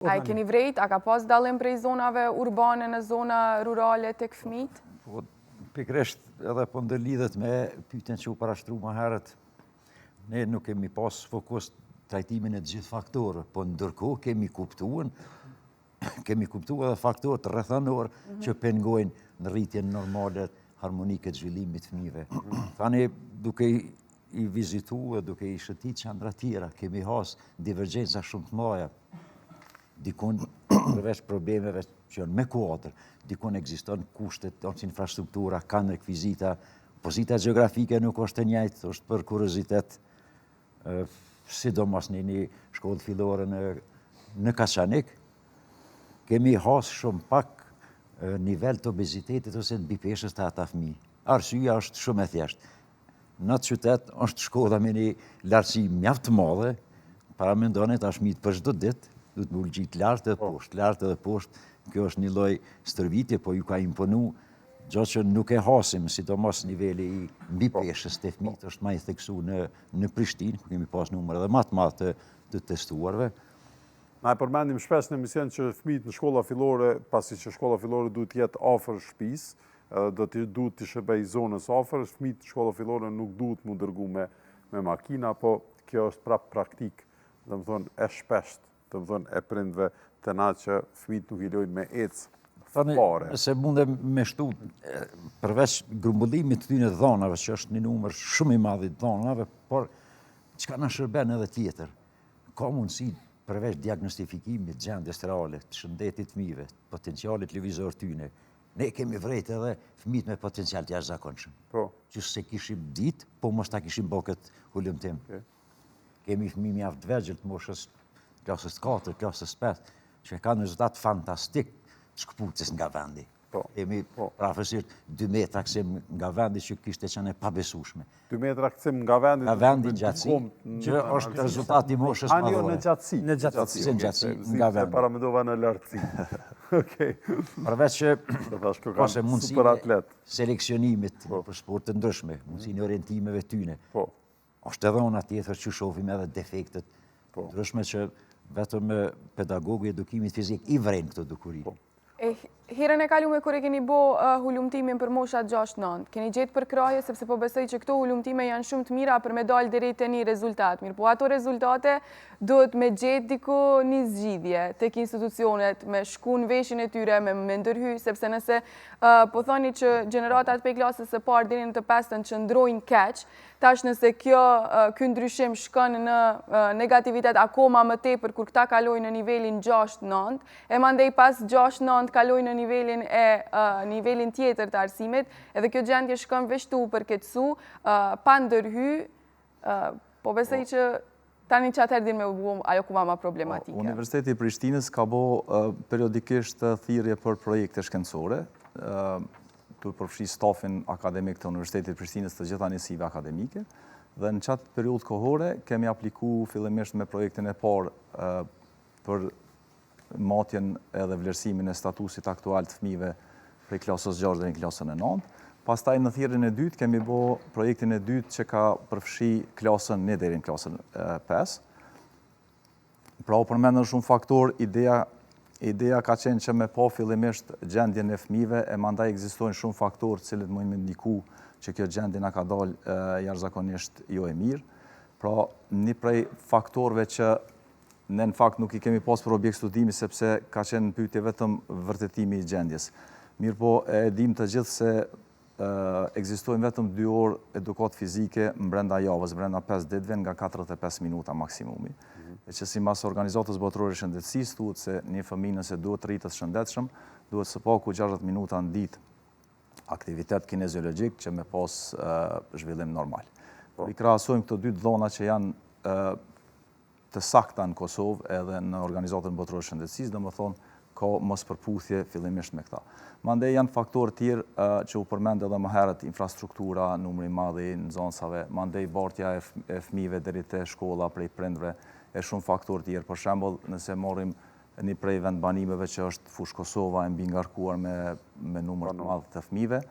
A i keni vrejt, a ka pas dallim prej zonave urbane në zona rurale tek fëmijët? Po, pikrisht edhe po ndërlidhet me pyetjen që u parashtru më herët. Ne nuk kemi pas fokus trajtimin e të gjithë faktorëve, po ndërkohë kemi kuptuar edhe faktorët rrethanor që pengojnë në rritjen normale harmonike të zhvillimit të fëmijëve. Tani duke i vizituar, duke i shëtit qendra tjera, kemi has divergjenca shumë të mëdha. Dikun përveç problemeve që janë me kuadër, dikun ekziston kushtet, është infrastruktura, kanë rekvizita, pozita gjeografike nuk është e njëjtë, është për kuriozitet, sidomos në një shkollë fillore në Kaçanik, kemi has shumë pak nivel të obezitetit ose të bipeshës të ata fëmijë. Arsyeja është shumë e thjeshtë. Në atë qytet është shkolla me një lartësi mjaft të madhe, para mendoni tash fëmijët për çdo ditë duhet më ulgjit lartë edhe poshtë. Kjo është një lloj stërvitje, po ju ka imponu gjë që nuk e hasim, sidomos niveli i mbipeshës të fëmijët është më i theksuar në Prishtinë, ku kemi pas numër edhe më të madh të testuarve. Na e përmendim shpesh në emision që fëmijët në shkolla fillore, pasi që shkolla fillore duhet të jetë afër shtëpisë, duhet të shërbej zonës afër, fëmijët në shkolla fillore nuk duhet mu dërgu me makina, po kjo është prap praktik, domethënë e shpesht, domethënë e prindve të na që fëmijët nuk i lojnë me ecë fare. Se mundem me shtu, përveç grumbullimit të tyne dhonave, që është një numër shumë i madh i dhonave, por çka na shërben edhe tjetër. Ka mundësi përveç diagnostifikimit gjendjes reale të shëndetit fëmijëve, potencialit lëvizor tyne. Ne kemi vrejt edhe fëmijët me potencial të jashtëzakonshëm. Që se kishim ditë, po mos ta kishim bërë këtë hulumtim. Kemi fëmijë mjaft të vegjël të moshës klasës 4, klasës 5, që kanë rezultat fantastik të shkëputjes nga vendi. Kemi prafësisht 2 metra kthim nga vendi që kishte qenë e pabesueshme. 2 metra kthim nga vendi në gjatësi, që është rezultati i moshës madhore. Në gjatësi. Në gjatësi, nga vendi. Paramendova në lartësi. Okej. Përveç që ose mundësi seleksionimit për sporte ndryshme, mundësi në orientimeve tyne. Është edhe ona tjetër që shohim edhe defektet ndryshme që vetëm pedagogu i edukimit fizik i vrejnë këto dukuri. Herën e kalume kur e keni bo hulumtimin për moshat 6-9, keni gjetë për kraje sepse po besoj që këto hulumtime janë shumë të mira për me dalë deri te një rezultat. Mirë, po ato rezultate duhet me gjetë diku një zgjidhje tek institucionet, me shku në veshin e tyre, me ndërhy, sepse nëse po thoni që gjeneratat për klasës së parë deri në të 5-ën që ndrojnë keq, tash nëse ky ndryshim shkon në negativitet akoma më tepër kur këta kalojnë në nivelin 6-9, e mandej pas 6-9 kalojnë në nivelin tjetër të arsimit, edhe kjo gjendje shkon veshtu përkeqësu, pa ndërhy, po besoj që tani që atëherë din me u ajo ku ma problematike. Universiteti i Prishtinës ka bo periodikisht thirrje për projekte shkencore, të përfshi stafin akademik të Universitetit Prishtinës të gjitha njësive akademike, dhe në qatë periudhë kohore kemi apliku fillimisht me projektin e parë për matjen edhe vlerësimin e statusit aktual të fëmijëve prej klasës 6 dhe në klasën e 9. Pastaj në thirrjen e dytë kemi bo projektin e dytë që ka përfshi klasën 1 deri në klasën 5. Pra u përmendën shumë faktor, ideja ka qenë që me pa fillimisht gjendjen e fëmijëve, e mandaj ekzistojnë shumë faktorë cilët mund me ndiku që kjo gjendje na ka dalë jashtëzakonisht jo e mirë. Pra një prej faktorëve që ne në fakt nuk i kemi pas për objekt studimi sepse ka qenë në pyetje vetëm vërtetimi i gjendjes. Mirë po e dim të gjithë se ekzistojnë vetëm 2 orë edukat fizike brenda javës, brenda 5 ditëve nga 45 minuta maksimumi. E që si mas organizatës botërore shëndetësisë thuhet se një fëmijë nëse duhet rritet shëndetshëm, duhet së paku 60 minuta në ditë aktivitet kineziologjik që me pas zhvillim normal. I krahasojmë këto 2 dhona që janë të sakta në Kosovë edhe në organizatën botërore shëndetësisë, domethënë ka mos përputhje fillimisht me këta. Mandej janë faktorë tjerë që u përmend edhe më herët, infrastruktura, numri i madh i nxënësave, mandej bartja e fëmijëve deri te shkolla prej prindve, e shumë faktorë tjerë. Për shembull, nëse marrim një prej vendbanimeve që është Fush Kosova e mbi ngarkuar me numër të madh të fëmijëve,